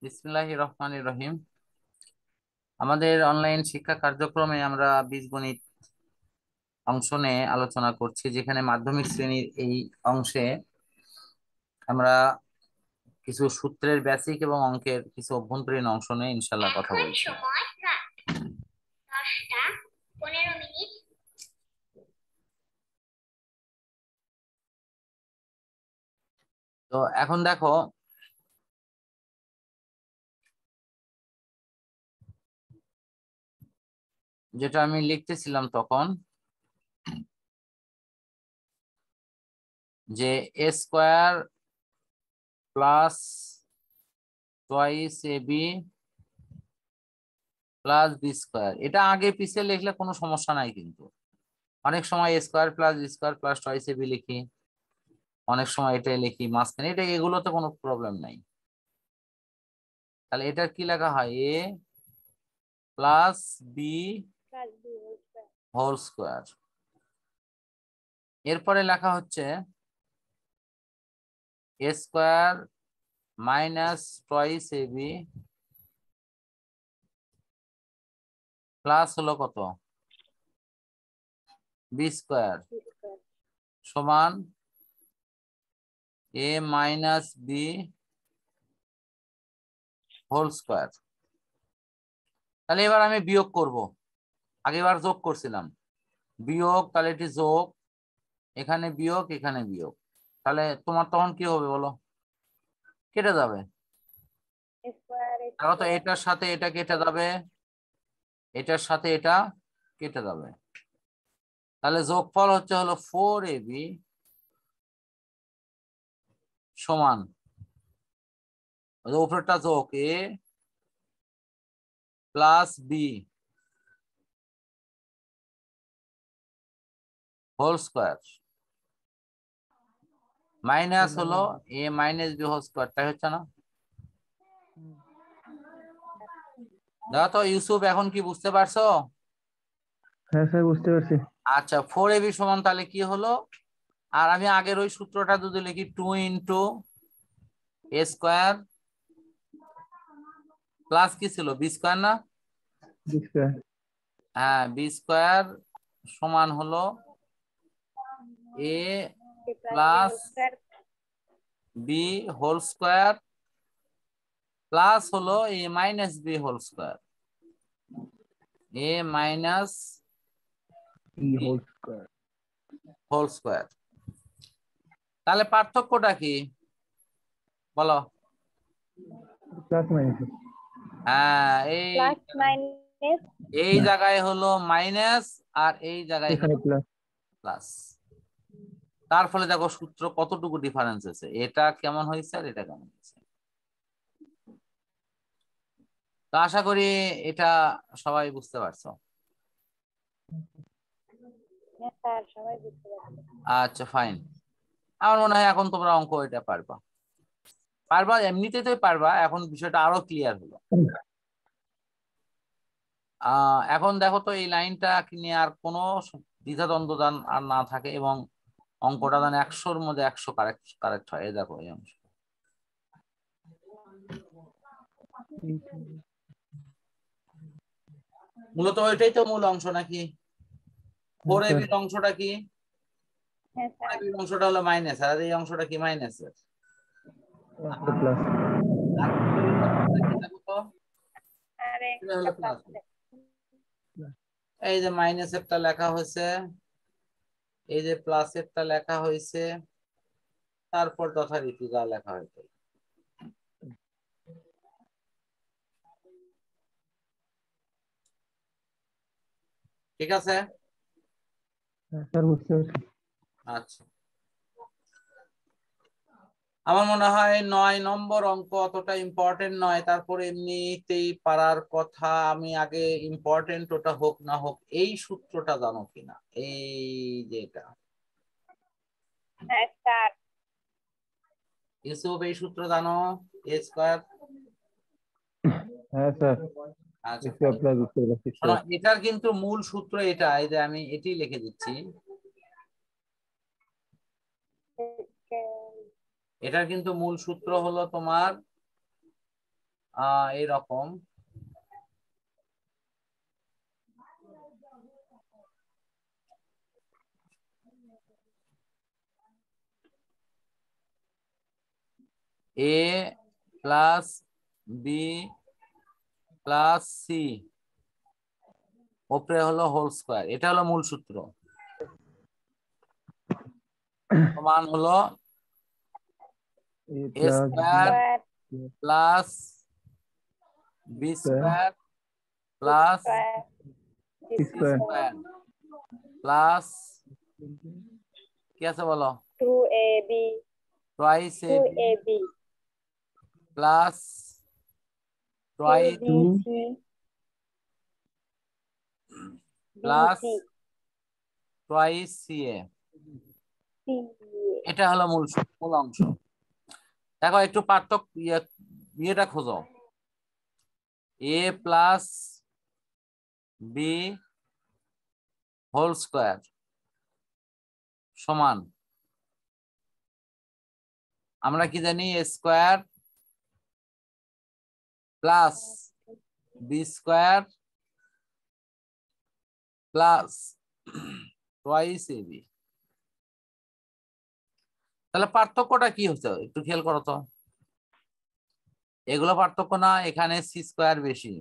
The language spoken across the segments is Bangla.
বিসমিল্লাহির রহমানির রহিম। আমাদের অনলাইন শিক্ষা কার্যক্রমে আমরা বীজগণিত অংশ নিয়ে আলোচনা করছি, যেখানে মাধ্যমিক শ্রেণীর এই অংশে আমরা কিছু সূত্রের বেসিক এবং অঙ্কের কিছু অভ্যন্তরীণ অংশ নিয়ে ইনশাল্লাহ কথা বলছি। তো এখন দেখো, যেটা আমি লিখতেছিলাম তখন, যে এ square plus twice a b plus b square, এটা আগে পিছিয়ে লিখলে কোনো সমস্যা নাই, কিন্তু অনেক সময় a square plus b square plus twice a b লিখি, অনেক সময় এটাই লিখি মাঝখানে, এটা এগুলোতে কোনো প্রবলেম নাই। তাহলে এটা কি লেখা হয়? এ প্লাস বি হোল স্কোয়ার। এরপরে লেখা হচ্ছে এ square minus twice a b plus হলো কত? বি স্কোয়ার সমান এ মাইনাস বি হোল স্কোয়ার। তাহলে এবার আমি বিয়োগ করব, আগেবার যোগ করছিলাম, বিয়োগ, তাহলে এটি যোগ, এখানে বিয়োগ, এখানে বিয়োগ, তাহলে তোমার তখন কি হবে বলো? কেটে যাবে। দেখো তো, এটার সাথে এটা কেটে যাবে, এটার সাথে এটা কেটে যাবে, তাহলে যোগফল হচ্ছে হলো 4ab সমান, উপরেরটা যোগ a plus b whole square minus হলো a minus b whole square, তাই হচ্ছে না? দেখো তো ইউসুফ, এখন কি বুঝতে পারছো? হ্যাঁ স্যার, বুঝতে পারছি। আচ্ছা, 4ab সমান তাহলে কি হলো? আর আমি আগের ওই সূত্রটা যদি লিখি, 2 ইন্টু এ স্কোয়ার প্লাস কি ছিল, বি স্কোয়ার না? হ্যাঁ, বি স্কোয়ার সমান হলো a plus b whole square plus হলো a minus b whole square, a minus whole square. তাহলে পার্থক্যটা কি বলো? Plus minus. হ্যাঁ, এই জায়গায় হলো মাইনাস আর এই জায়গায় এখানে হলো প্লাস। প্লাস। তার ফলে দেখো সূত্র কতটুকু ডিফারেন্স আছে, এটা কেমন হয়েছে আর এটা কেমন হয়েছে। তো আশা করি এটা সবাই বুঝতে পারছো। আচ্ছা, ফাইন। আমার মনে হয় এখন তোমরা অঙ্ক এটা পারবা, পারবা, এমনিতেই তো পারবা, এখন বিষয়টা আরো ক্লিয়ার হলো। এখন দেখো তো, এই লাইনটা নিয়ে আর কোনো দ্বিধাদ্বন্দ্ব যেন আর না থাকে, এবং অঙ্কটা যেন 100-র মধ্যে 100 কারেক্ট কারেক্ট হয়। এই দেখো এই অংশ, মূলত ওইটাই তো মূল অংশ নাকি? 4ab অংশটা কি? 4ab অংশটা হলো মাইনাস, আর এই অংশটা কি মাইনাসের। আর 4ab অংশটা কি দেখো তো? এটা হলো প্লাস। এই যে মাইনাসেরটা লেখা হয়েছে, এই যে প্লাসেরটা লেখা হয়েছে, তারপর যথারীতি যা লেখা হয়েছে। ঠিক আছে? স্যার, বুঝতে পারছি। আচ্ছা, আমার মনে হয় 9 নম্বর অঙ্ক অতটা ইম্পর্টেন্ট নয়, তারপরে এমনিতেই পারার কথা। আমি আগে ইম্পর্টেন্ট ওটা হোক না হোক, এই সূত্রটা জানো কিনা, এই যে এটা ইউসুফ, এই সূত্র জানো? এ স্কোয়ার। হ্যাঁ স্যার, আচ্ছা, বুঝতে পারছি। শোনো, এটার কিন্তু মূল সূত্র এটা, এই যে আমি এটি লিখে দিচ্ছি, এটার কিন্তু মূল সূত্র হলো তোমার এইরকম এ প্লাস বি প্লাস সি উপরে হলো হোল স্কয়ার, এটা হলো মূল সূত্র, সমান হলো a a plus square plus b square plus b c square square plus কি আছে বলো, 2ab twice a b 2ab plus twice 2bc plus bc twice c a, ca এটা হলো মূল অংশ। দেখো একটু পার্থক্য ইয়েটা খোঁজো, a plus b whole square সমান, আমরা কি জানি a square plus b square plus twice a b. তাহলে পার্থক্যটা কি হচ্ছে একটু খেয়াল করো তো, এগুলো পার্থক্য না, এখানে সি স্কয়ার বেশি,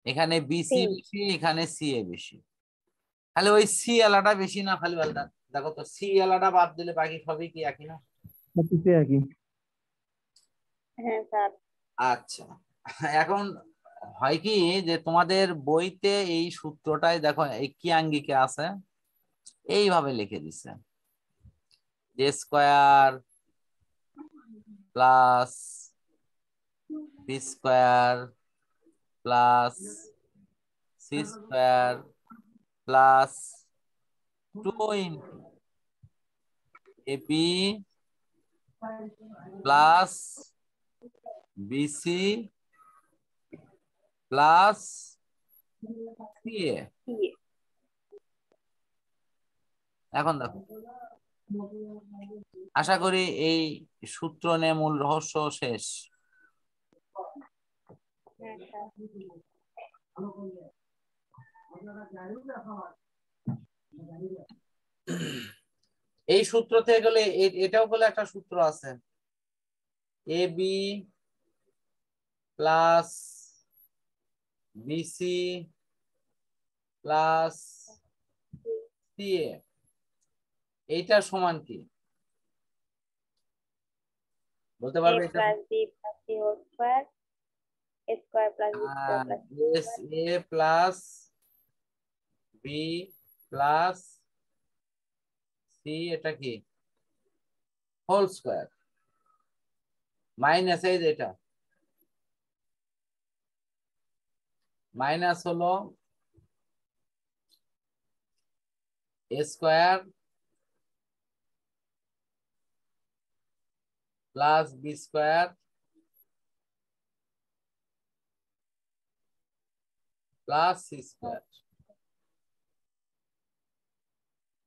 এখানে বিসি বেশি, এখানে সি এ বেশি, খালি ওই সি এলাটা বেশি না, খালি আলাদা। দেখো তো সি এলাটা বাদ দিলে বাকি সবই কি একই না? সবকিছু একই। হ্যাঁ স্যার আচ্ছা, এখন হয় কি যে তোমাদের বইতে এই সূত্রটাই দেখো একই আঙ্গিকে আছে, এইভাবে লিখে দিছে, যে square plus b square plus c square plus 2 into a b plus b c plus c a. এখন দেখো, আশা করি এই সূত্র নিয়ে মূল রহস্য শেষ। হ্যাঁ স্যার এই সূত্র থেকে গেলে এটাও বলে একটা সূত্র আছে, a b plus b c plus c a, এইটার সমান কি বলতে a পারবে? এটা plus b plus c whole square a square plus b square plus c S square A plus B plus C, এটা কি হোল স্কয়ার মাইনাস, এই যে এটা মাইনাস হলো a square plus b square plus c square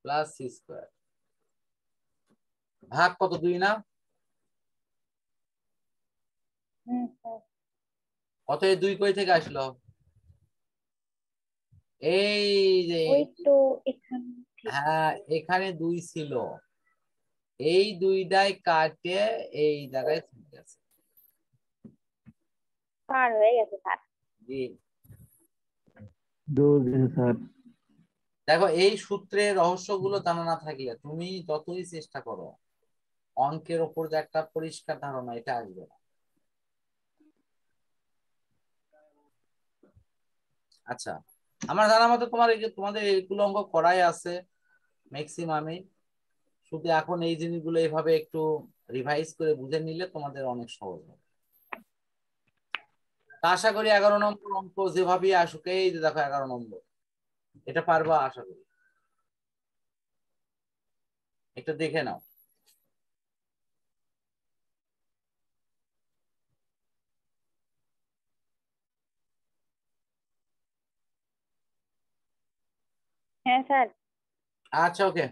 plus c square ভাগ কত, 2 না? হ্যাঁ স্যার কত, এই 2 কই থেকে আসলো? এই যে ওই তো এখানে ঠিক হ্যাঁ, এখানে 2 ছিল, এই 2টাই কাটে এই জায়গায় চলে গেছে। পার হয়ে গেছে স্যার জি, দৌড় স্যার। দেখো এই সূত্রের রহস্যগুলো জানা না থাকলে তুমি যতই চেষ্টা করো অঙ্কের ওপর যে একটা পরিষ্কার ধারণা এটা আসবে না। আচ্ছা, আমার জানা মতো তোমাদের এইগুলো অঙ্ক করাই আছে ম্যাক্সিমামই, শুধু এখন এই জিনিসগুলো এইভাবে একটু রিভাইজ করে বুঝে নিলে তোমাদের অনেক সহজ হবে। তা আশা করি 11 নম্বর অঙ্ক যেভাবেই আসুক, এই যে দেখো 11 নম্বর, এটা পারবা আশা করি, একটু দেখে নাও। হ্যাঁ স্যার আচ্ছা ওকে,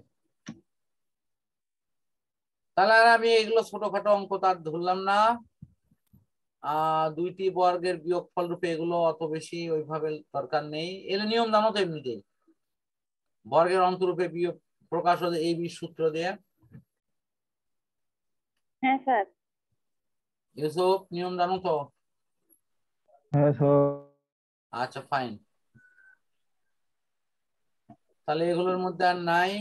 তাহলে আর আমি এগুলো ছোটখাটো অঙ্ক তো আর ধরলাম না। দুইটি বর্গের বিয়োগফল রূপে, এগুলো অত বেশি ওইভাবে দরকার নেই, এর নিয়ম জানো তো এমনিতেই। বর্গের অন্তরূপে বিয়োগ প্রকাশ হচ্ছে এই সূত্র দিয়ে। হ্যাঁ স্যার। ইউসুফ নিয়ম জানো তো? হ্যাঁ স্যার। আচ্ছা ফাইন, তাহলে এগুলোর মধ্যে আর নাই।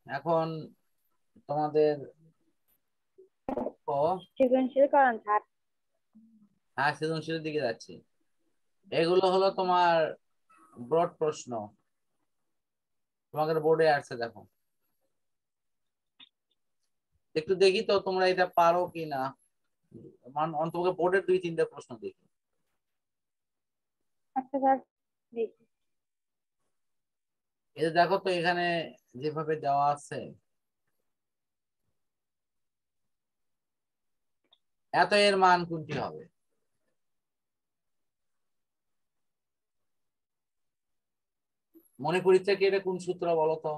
এখন তোমাদের সৃজনশীল করণ স্যার। হ্যাঁ সৃজনশীলের দিকে যাচ্ছি। এগুলো হলো তোমার ব্রড প্রশ্ন, তোমাদের বোর্ডে আসছে, দেখো একটু দেখি তো তোমরা এটা পারো কি না। অন্তত বোর্ডের 2-3টা প্রশ্ন দেখি। আচ্ছা স্যার, দেখি। এটা দেখো তো এখানে যেভাবে দেওয়া আছে, এত এর মান কোনটি হবে? মনে করিচ্ছে কি এটা কোন সূত্র বলো তো?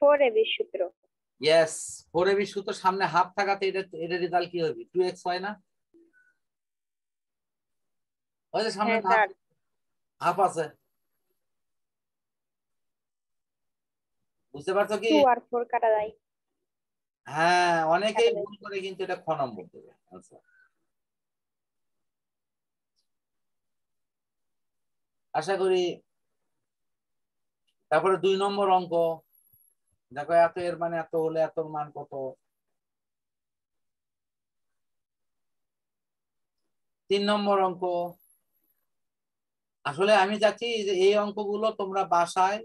4AB সূত্র। ইয়েস, 4AB সূত্র, সামনে হাফ থাকাতে এটা এটা রেজাল্ট কি হবে? 2x হয় না? ওই যে সামনে হ্যাঁ স্যার। হাফ আছে, বুঝতে পারছো কি? 2 আর 4 কাটা যায়। হ্যাঁ, অনেকেই কাটা যায়। ভুল করে কিন্তু এটা খ নম্বর দেবে। আচ্ছা, আশা করি। তারপরে 2 নম্বর অঙ্ক, দেখো এত এর মানে এত হলে এতর মান কত? 3 নম্বর অঙ্ক। আসলে আমি চাচ্ছি যে এই অঙ্কগুলো তোমরা বাসায়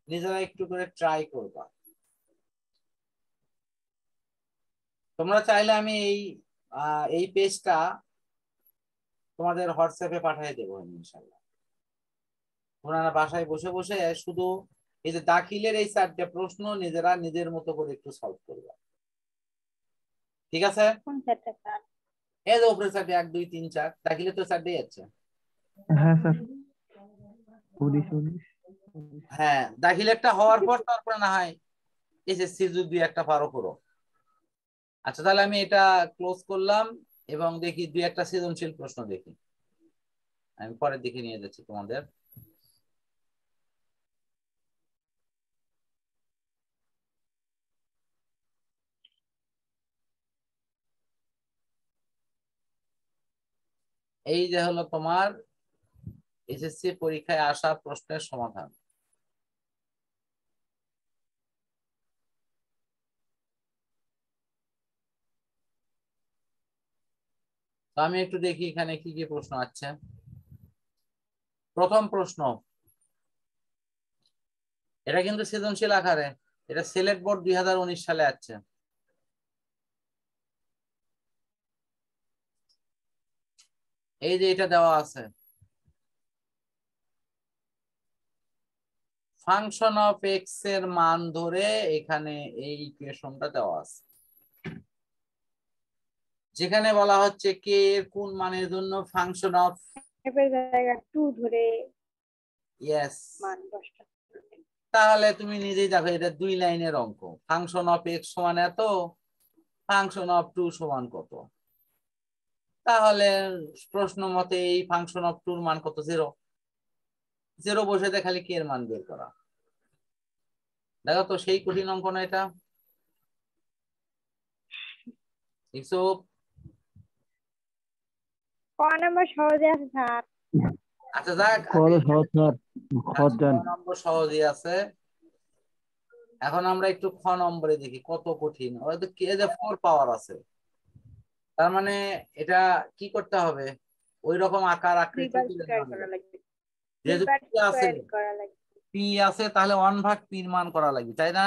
নিজেরা একটু করে ট্রাই করবা। তোমরা চাইলে আমি এই পেজটা তোমাদের হোয়াটসঅ্যাপে পাঠিয়ে দেবো ইনশাল্লাহ। তোমরা বাসায় বসে বসে শুধু এই যে দাখিলের এই 4টে প্রশ্ন নিজেরা নিজের মতো করে একটু সলভ করবা, ঠিক আছে? কোন স্যারটা স্যার? এই যে উপরে 4টে, 1 2 3 4, দাখিলে তো 4টেই আছে। হ্যাঁ স্যার। 19 হ্যাঁ, দাখিলেরটা হওয়ার পর তারপরে না হয় এসএসসি যদি একটা পারো করো। আচ্ছা তাহলে আমি এটা ক্লোজ করলাম এবং দেখি 2-1টা সৃজনশীল প্রশ্ন দেখি। আমি পরের দিকে নিয়ে যাচ্ছি তোমাদের। এই যে হলো তোমার এসএসসি পরীক্ষায় আসা প্রশ্নের সমাধান। তো আমি একটু দেখি এখানে কি কি প্রশ্ন আছে। প্রথম প্রশ্ন, এটা কিন্তু সৃজনশীল আকারে, এটা সিলেট বোর্ড 2019 সালে আছে। এই যে এটা দেওয়া আছে, ফাংশন অফ এক্স এর মান ধরে এখানে এই ইকুয়েশনটা দেওয়া আছে, যেখানে বলা হচ্ছে কে এর কোন মানের জন্য ফাংশন অফ এর জায়গা 2 ধরে ইয়েস। মান বসা। তাহলে তুমি নিজেই দেখো এটা 2 লাইনের অঙ্ক, ফাংশন অফ এক্স সমান এত, ফাংশন অফ 2 সমান কত। তাহলে প্রশ্ন মতে এই ফাংশন অফ 2 এর মান কত? 0। 0 বসে দিয়ে খালি কে এর মান বের করা। দেখো তো সেই কঠিন অঙ্ক না এটা? এসব ক নাম্বার সহজে আছে স্যার। আচ্ছা যাক, কত সহজ স্যার, খত আচ্ছা, ক জান। নম্বর সহজই আছে। এখন আমরা একটু খ নম্বরে দেখি কত কঠিন। হয়তো কে যে 4 পাওয়ার আছে, তার মানে এটা কি করতে হবে? ওই রকম আকার আকৃতি দুইবার তুলে স্কয়ার নেওয়া করা লাগবে। লাগবে। যেহেতু দুইবার পি আছে, স্কয়ার করা লাগবে। পি আছে, তাহলে 1/p মান করা লাগবে, তাই না?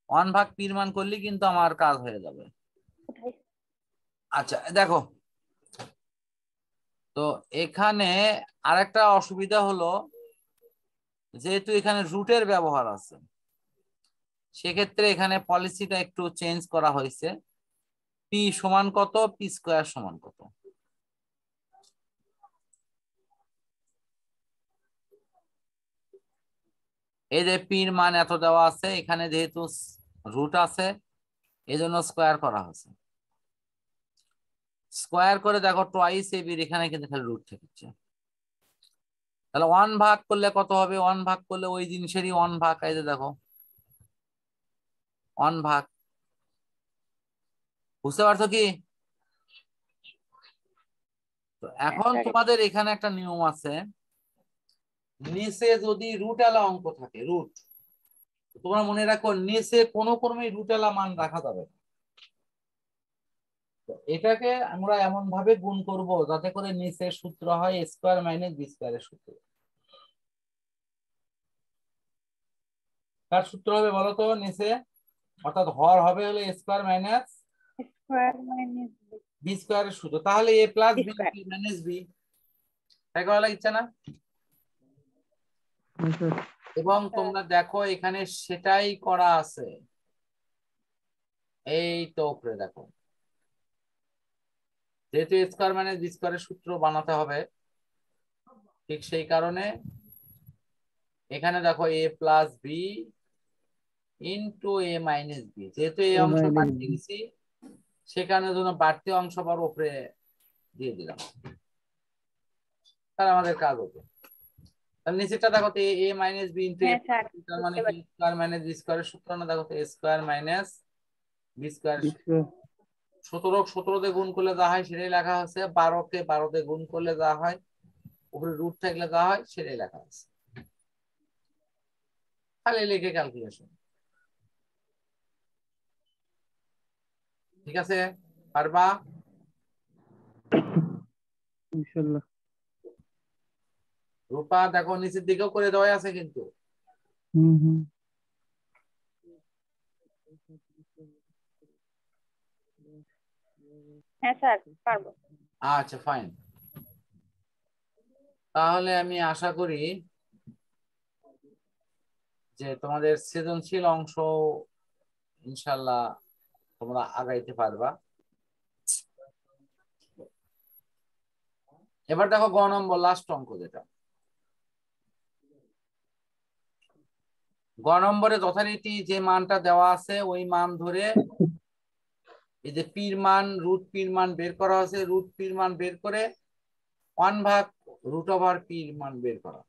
1/p মান করলে কিন্তু আমার কাজ হয়ে যাবে। কোথায়? আচ্ছা দেখো তো এখানে আরেকটা অসুবিধা হলো, যেহেতু এখানে রুটের ব্যবহার আছে, সেক্ষেত্রে এখানে পলিসিটা একটু চেঞ্জ করা হয়েছে। পি সমান কত, পি স্কয়ার সমান কত। এই যে পির মান এত দেওয়া আছে, এখানে যেহেতু রুট আছে, এই জন্য স্কোয়ার করা হয়েছে। স্কোয়ার করে দেখো টোয়াইস ab এখানে কিন্তু খালি রুট থেকেছে। তাহলে 1 ভাগ করলে কত হবে? 1 ভাগ করলে ওই জিনিসেরই 1 ভাগ, এই যে দেখো 1 ভাগ। বুঝতে পারছো কি? তো এখন তোমাদের এখানে একটা নিয়ম আছে, নিচে যদি রুটওয়ালা অঙ্ক থাকে, রুট, তোমরা মনে রাখো নিচে কোনো ক্রমে রুটওয়ালা মান রাখা যাবে না। তো এটাকে আমরা এমন ভাবে গুণ করব যাতে করে নিচের সূত্র হয় স্কোয়ার মাইনাস বি স্কোয়ারের সূত্র। কার সূত্র হবে বলো তো নিচে? অর্থাৎ হর হবে হলো স্কোয়ার মাইনাস বি স্কোয়ারের সূত্র। তাহলে এ প্লাস বি মাইনাস বি, তাই করা লাগছে না? এবং তোমরা দেখো এখানে সেটাই করা আছে, এই তো উপরে দেখো, যেহেতু স্কোয়ার মাইনাস বি স্কোয়ারের সূত্র বানাতে হবে, ঠিক সেই কারণে এখানে দেখো এ প্লাস বি ইন্টু এ মাইনাস বি, যেহেতু এই অংশ বাড়তে গেছি সেখানে জন্য বাড়তি অংশ আবার উপরে দিয়ে দিলাম, তাহলে আমাদের কাজ হতো। তাহলে নিচেটা দেখো তো এ মাইনাস বি ইন্টু এ, তার মানে কি স্কোয়ার মাইনাস বি স্কোয়ারের সূত্র না? দেখো তো স্কোয়ার মাইনাস বি স্কোয়ার, 17 দিয়ে গুণ করলে যা হয় সেটাই লেখা আছে, 12কে 12 দিয়ে গুণ করলে যা হয়, উপরে রুট থাকলে যা হয় সেটাই লেখা আছে, খালি লিখে ক্যালকুলেশন। ঠিক আছে, পারবা? ইনশাআল্লাহ। রূপা দেখো নিচের দিকেও করে দেওয়া আছে কিন্তু। হুম। হ্যাঁ স্যার পারবো। আচ্ছা ফাইন, তাহলে আমি আশা করি যে তোমাদের সৃজনশীল অংশ ইনশাল্লাহ তোমরা আগাইতে পারবা। এবার দেখো গ নম্বর লাস্ট অঙ্ক, যেটা গ নম্বরে যথারীতি যে মানটা দেওয়া আছে ওই মান ধরে এই যে পির মান, রুট পির মান বের করা আছে, রুট পির মান বের করে 1 ভাগ রুট ওভার পির মান বের করা।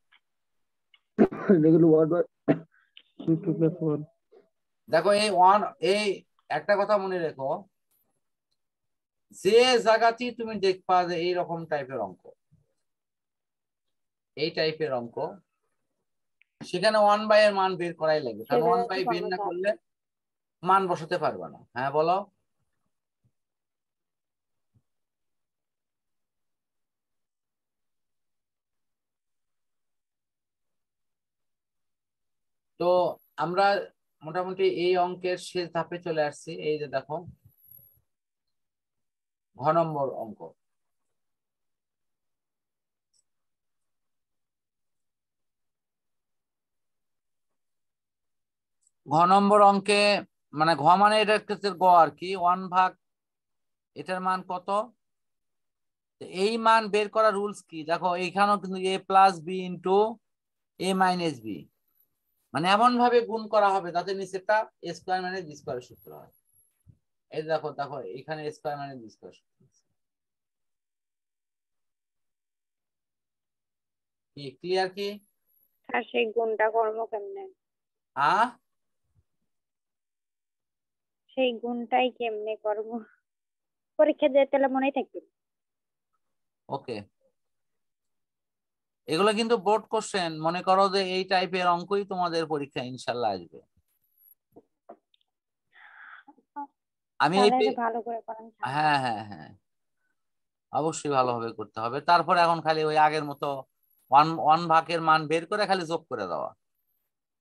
দেখো এই একটা কথা মনে রেখো, যে জায়গাতেই তুমি দেখবা যে এইরকম টাইপের অঙ্ক, এই টাইপের অঙ্ক, সেখানে 1 বাই এর মান বের করাই লাগবে, কারণ 1 বাই বের না করলে মান বসাতে পারবে না। হ্যাঁ বলো। তো আমরা মোটামুটি এই অঙ্কের শেষ ধাপে চলে আসছি। এই যে দেখো ঘ নম্বর অঙ্ক, ঘ নম্বর অঙ্কে মানে ঘ মানে এটা একটা গ আর কি, 1 ভাগ এটার মান কত, এই মান বের করা রুলস কি? দেখো এইখানেও কিন্তু এ প্লাস বি ইন্টু এ মাইনাস বি, মানে এমন ভাবে গুণ করা হবে যাতে নিচেরটা এ স্কোয়ার মাইনাস বি স্কোয়ারের সূত্র হয়। এই দেখো দেখো এখানে স্কোয়ার মাইনাস বি স্কোয়ার সূত্র, কি ক্লিয়ার কি? স্যার সেই গুণটা করবো কেমনে? সেই গুণটাই কেমনে করবো? পরীক্ষা দিয়ে তাহলে মনেই থাকবে। ওকে, এগুলো কিন্তু বোর্ড কোশ্চেন, মনে করো যে এই টাইপের অঙ্কই তোমাদের পরীক্ষা ইনশাল্লাহ আসবে। আমি এই তাহলে ভালো করে করেন। হ্যাঁ হ্যাঁ হ্যাঁ অবশ্যই ভালোভাবে করতে হবে। তারপরে এখন খালি ওই আগের মতো ওয়ান ভাগের মান বের করে খালি যোগ করে দেওয়া,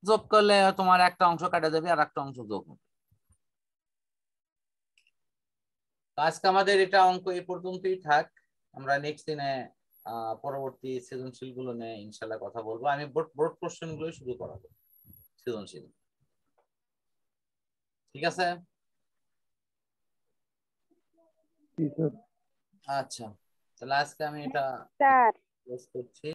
যোগ করলে তোমার একটা অংশ কাটা যাবে আর একটা অংশ যোগ হবে। আজকে আমাদের এটা অঙ্ক এই পর্যন্তই থাক, আমরা নেক্সট দিনে পরবর্তী সৃজনশীল গুলো নিয়ে ইনশাল্লাহ কথা বলবো। আমি বোর্ড কোশ্চেন গুলো শুরু করাবো সৃজনশীল, ঠিক আছে? আচ্ছা, তাহলে আজকে আমি এটা স্যার ক্লোজ করছি।